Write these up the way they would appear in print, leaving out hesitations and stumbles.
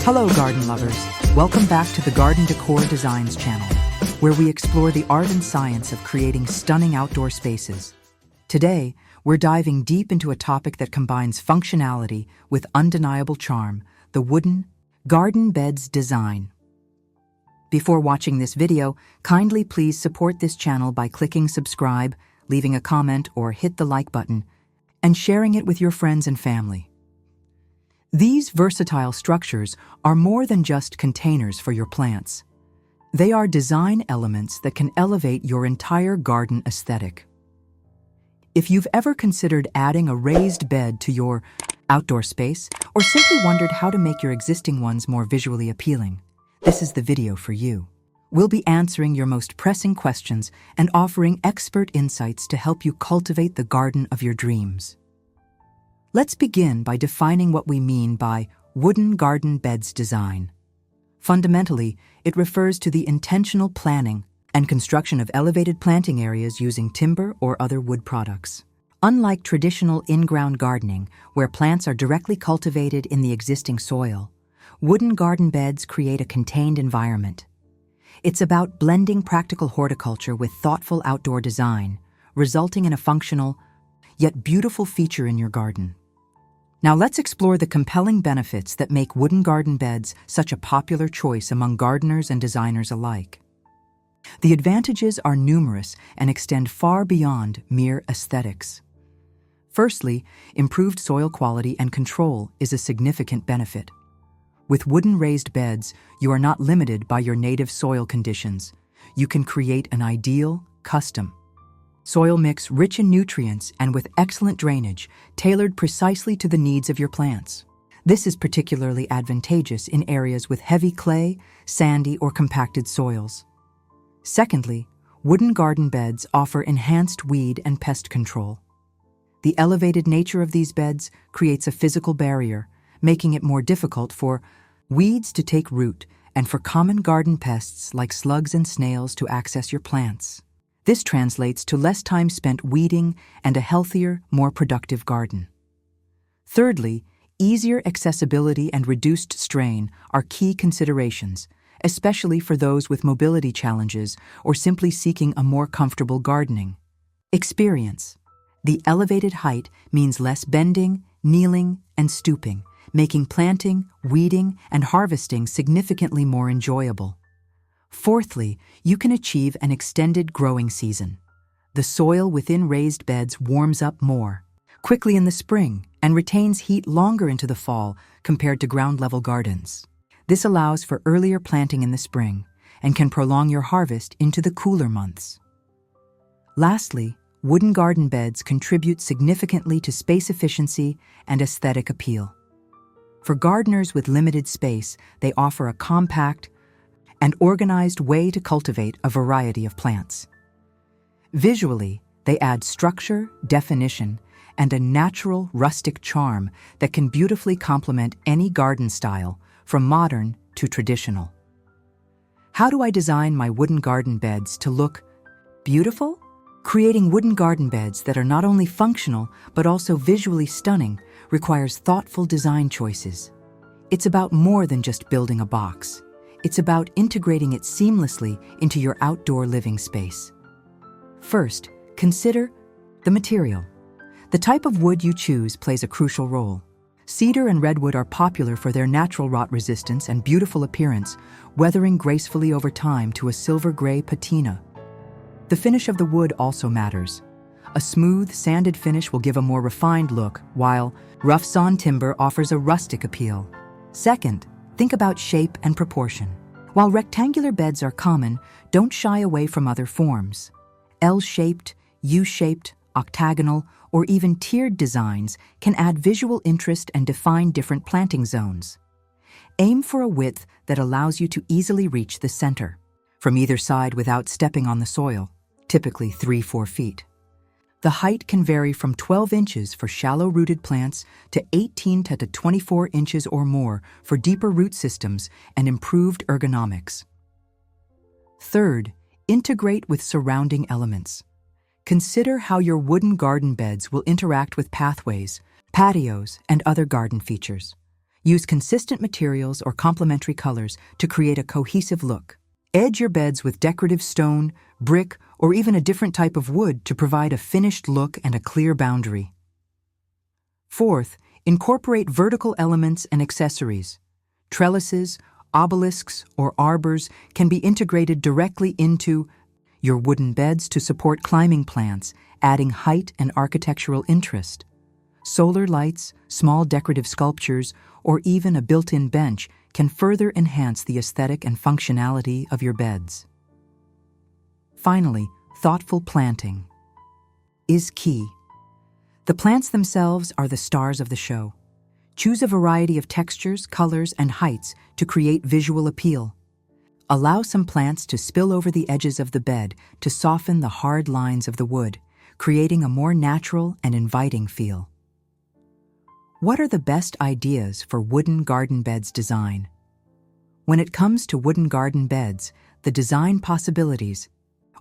Hello, garden lovers. Welcome back to the Garden Decor Designs channel, where we explore the art and science of creating stunning outdoor spaces. Today, we're diving deep into a topic that combines functionality with undeniable charm, the wooden garden beds design. Before watching this video, kindly please support this channel by clicking subscribe, leaving a comment, or hit the like button, and sharing it with your friends and family. These versatile structures are more than just containers for your plants. They are design elements that can elevate your entire garden aesthetic. If you've ever considered adding a raised bed to your outdoor space, or simply wondered how to make your existing ones more visually appealing, this is the video for you. We'll be answering your most pressing questions and offering expert insights to help you cultivate the garden of your dreams. Let's begin by defining what we mean by wooden garden beds design. Fundamentally, it refers to the intentional planning and construction of elevated planting areas using timber or other wood products. Unlike traditional in-ground gardening, where plants are directly cultivated in the existing soil, wooden garden beds create a contained environment. It's about blending practical horticulture with thoughtful outdoor design, resulting in a functional, yet beautiful feature in your garden. Now let's explore the compelling benefits that make wooden garden beds such a popular choice among gardeners and designers alike. The advantages are numerous and extend far beyond mere aesthetics. Firstly, improved soil quality and control is a significant benefit. With wooden raised beds, you are not limited by your native soil conditions. You can create an ideal, custom soil mix rich in nutrients and with excellent drainage, tailored precisely to the needs of your plants. This is particularly advantageous in areas with heavy clay, sandy, or compacted soils. Secondly, wooden garden beds offer enhanced weed and pest control. The elevated nature of these beds creates a physical barrier, making it more difficult for weeds to take root and for common garden pests like slugs and snails to access your plants. This translates to less time spent weeding and a healthier, more productive garden. Thirdly, easier accessibility and reduced strain are key considerations, especially for those with mobility challenges or simply seeking a more comfortable gardening experience. The elevated height means less bending, kneeling, and stooping, making planting, weeding, and harvesting significantly more enjoyable. Fourthly, you can achieve an extended growing season. The soil within raised beds warms up more quickly in the spring and retains heat longer into the fall compared to ground-level gardens. This allows for earlier planting in the spring and can prolong your harvest into the cooler months. Lastly, wooden garden beds contribute significantly to space efficiency and aesthetic appeal. For gardeners with limited space, they offer a compact and organized way to cultivate a variety of plants. Visually, they add structure, definition, and a natural, rustic charm that can beautifully complement any garden style, from modern to traditional. How do I design my wooden garden beds to look beautiful? Creating wooden garden beds that are not only functional but also visually stunning requires thoughtful design choices. It's about more than just building a box. It's about integrating it seamlessly into your outdoor living space. First, consider the material. The type of wood you choose plays a crucial role. Cedar and redwood are popular for their natural rot resistance and beautiful appearance, weathering gracefully over time to a silver-gray patina. The finish of the wood also matters. A smooth, sanded finish will give a more refined look, while rough sawn timber offers a rustic appeal. Second, think about shape and proportion. While rectangular beds are common, don't shy away from other forms. L-shaped, U-shaped, octagonal, or even tiered designs can add visual interest and define different planting zones. Aim for a width that allows you to easily reach the center from either side without stepping on the soil, typically 3-4 feet. The height can vary from 12 inches for shallow-rooted plants to 18 to 24 inches or more for deeper root systems and improved ergonomics. Third, integrate with surrounding elements. Consider how your wooden garden beds will interact with pathways, patios, and other garden features. Use consistent materials or complementary colors to create a cohesive look. Edge your beds with decorative stone, brick, or even a different type of wood to provide a finished look and a clear boundary. Fourth, incorporate vertical elements and accessories. Trellises, obelisks, or arbors can be integrated directly into your wooden beds to support climbing plants, adding height and architectural interest. Solar lights, small decorative sculptures, or even a built-in bench can further enhance the aesthetic and functionality of your beds. Finally, thoughtful planting is key. The plants themselves are the stars of the show. Choose a variety of textures, colors, and heights to create visual appeal. Allow some plants to spill over the edges of the bed to soften the hard lines of the wood, creating a more natural and inviting feel. What are the best ideas for wooden garden beds design? When it comes to wooden garden beds, the design possibilities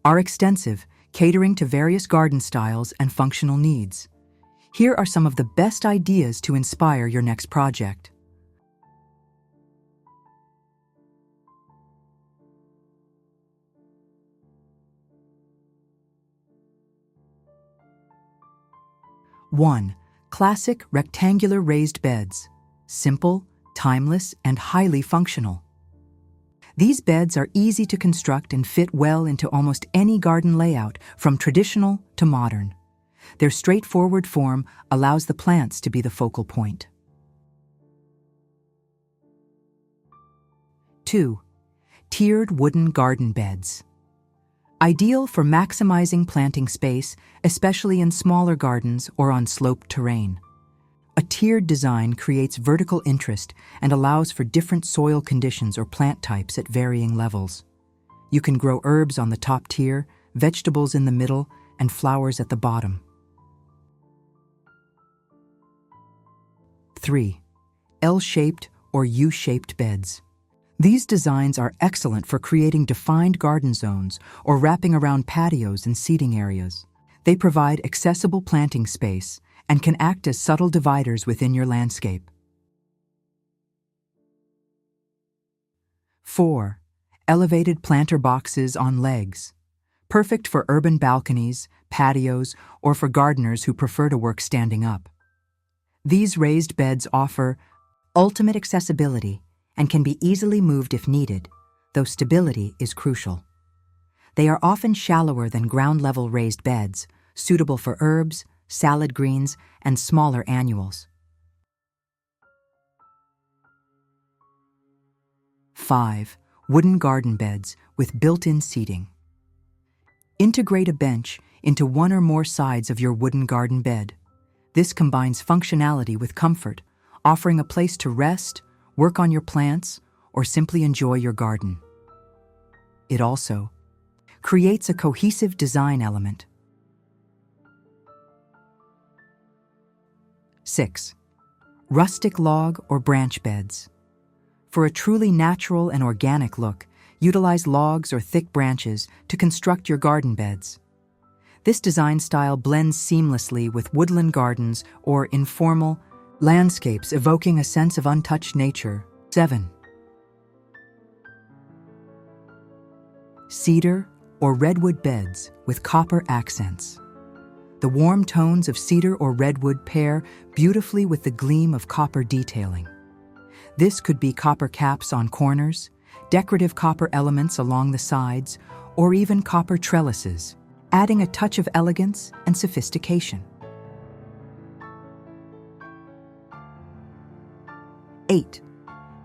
are extensive, catering to various garden styles and functional needs. Here are some of the best ideas to inspire your next project. One, classic rectangular raised beds. Simple, timeless, and highly functional. These beds are easy to construct and fit well into almost any garden layout, from traditional to modern. Their straightforward form allows the plants to be the focal point. 2. Tiered wooden garden beds. Ideal for maximizing planting space, especially in smaller gardens or on sloped terrain. A tiered design creates vertical interest and allows for different soil conditions or plant types at varying levels. You can grow herbs on the top tier, vegetables in the middle, and flowers at the bottom. 3. L-shaped or U-shaped beds. These designs are excellent for creating defined garden zones or wrapping around patios and seating areas. They provide accessible planting space and can act as subtle dividers within your landscape. 4. Elevated planter boxes on legs. Perfect for urban balconies, patios, or for gardeners who prefer to work standing up. These raised beds offer ultimate accessibility and can be easily moved if needed, though stability is crucial. They are often shallower than ground-level raised beds, suitable for herbs, salad greens, and smaller annuals. 5. Wooden garden beds with built-in seating. Integrate a bench into one or more sides of your wooden garden bed. This combines functionality with comfort, offering a place to rest, work on your plants, or simply enjoy your garden. It also creates a cohesive design element. 6. Rustic log or branch beds. For a truly natural and organic look, utilize logs or thick branches to construct your garden beds. This design style blends seamlessly with woodland gardens or informal landscapes, evoking a sense of untouched nature. 7. Cedar or redwood beds with copper accents. The warm tones of cedar or redwood pair beautifully with the gleam of copper detailing. This could be copper caps on corners, decorative copper elements along the sides, or even copper trellises, adding a touch of elegance and sophistication. 8.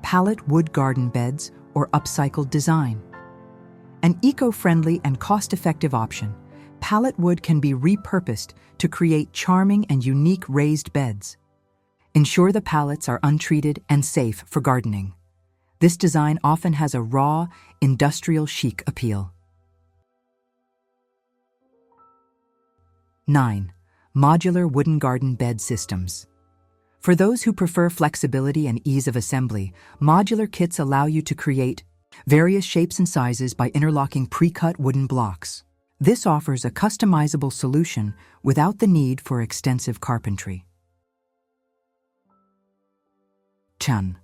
Pallet wood garden beds or upcycled design. An eco-friendly and cost-effective option, pallet wood can be repurposed to create charming and unique raised beds. Ensure the pallets are untreated and safe for gardening. This design often has a raw, industrial chic appeal. 9. Modular wooden garden bed systems. For those who prefer flexibility and ease of assembly, modular kits allow you to create various shapes and sizes by interlocking pre-cut wooden blocks. This offers a customizable solution without the need for extensive carpentry. Chan.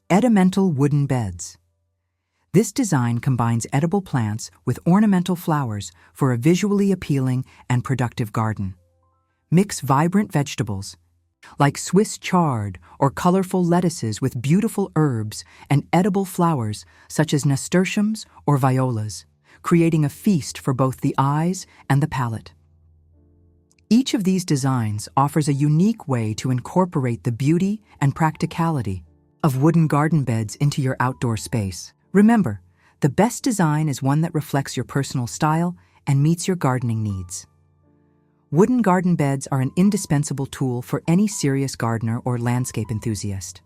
Edimental wooden beds. This design combines edible plants with ornamental flowers for a visually appealing and productive garden. Mix vibrant vegetables, like Swiss chard or colorful lettuces with beautiful herbs and edible flowers such as nasturtiums or violas, creating a feast for both the eyes and the palate. Each of these designs offers a unique way to incorporate the beauty and practicality of wooden garden beds into your outdoor space. Remember, the best design is one that reflects your personal style and meets your gardening needs. Wooden garden beds are an indispensable tool for any serious gardener or landscape enthusiast.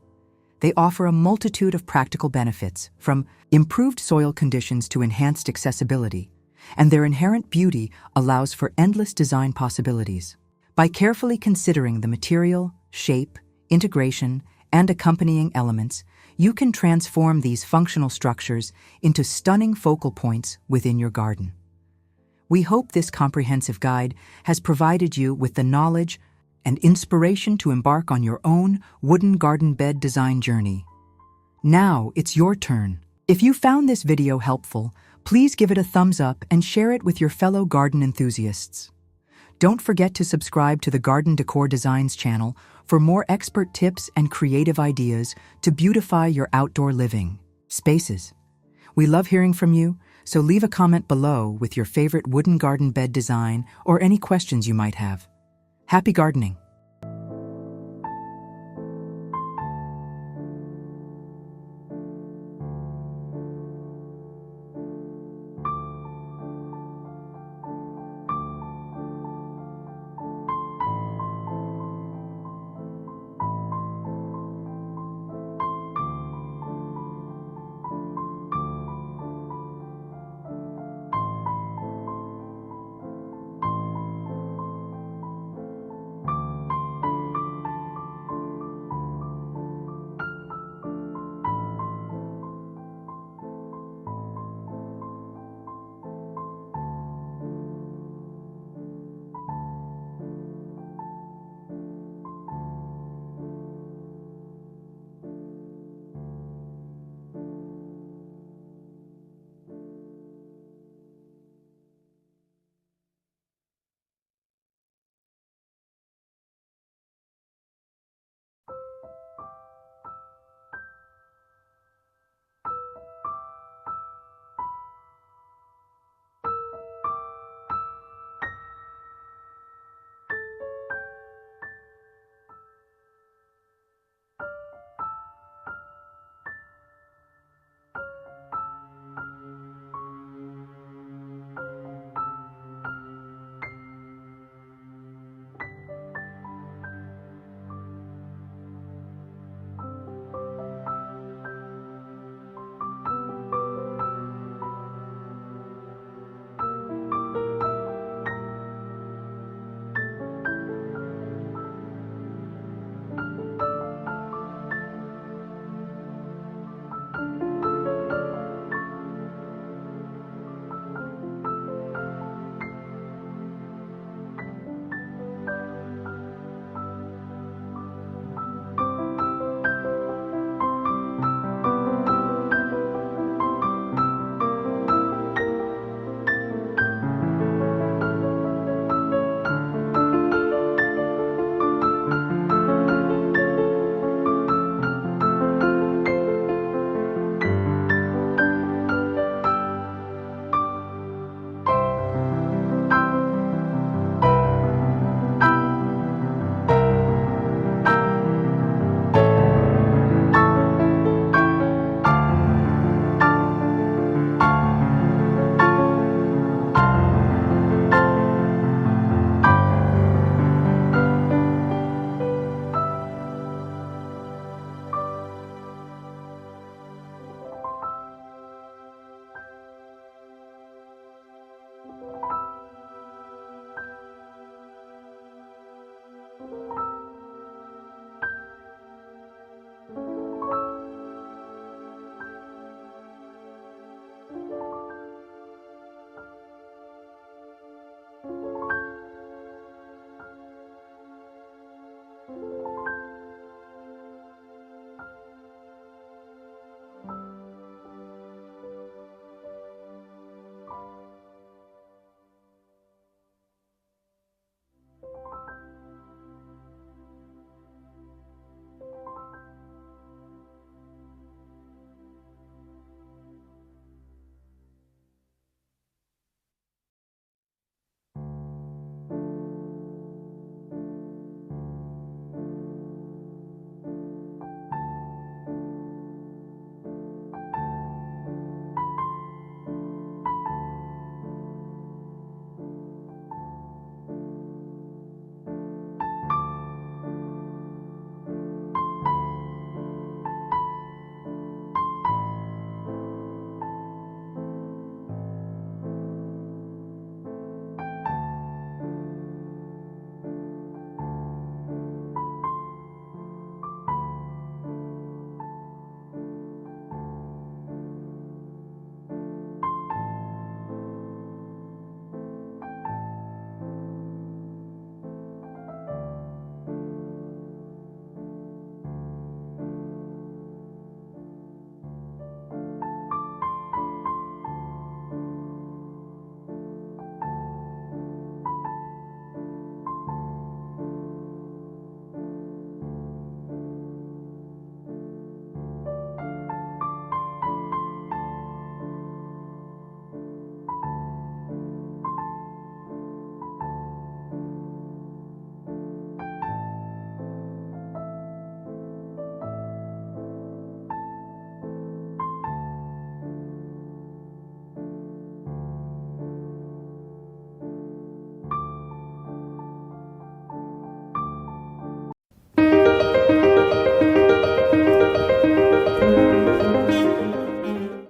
They offer a multitude of practical benefits, from improved soil conditions to enhanced accessibility, and their inherent beauty allows for endless design possibilities. By carefully considering the material, shape, integration, and accompanying elements, you can transform these functional structures into stunning focal points within your garden. We hope this comprehensive guide has provided you with the knowledge and inspiration to embark on your own wooden garden bed design journey. Now it's your turn. If you found this video helpful, please give it a thumbs up and share it with your fellow garden enthusiasts. Don't forget to subscribe to the Garden Decor Designs channel for more expert tips and creative ideas to beautify your outdoor living spaces. We love hearing from you, so leave a comment below with your favorite wooden garden bed design or any questions you might have. Happy gardening!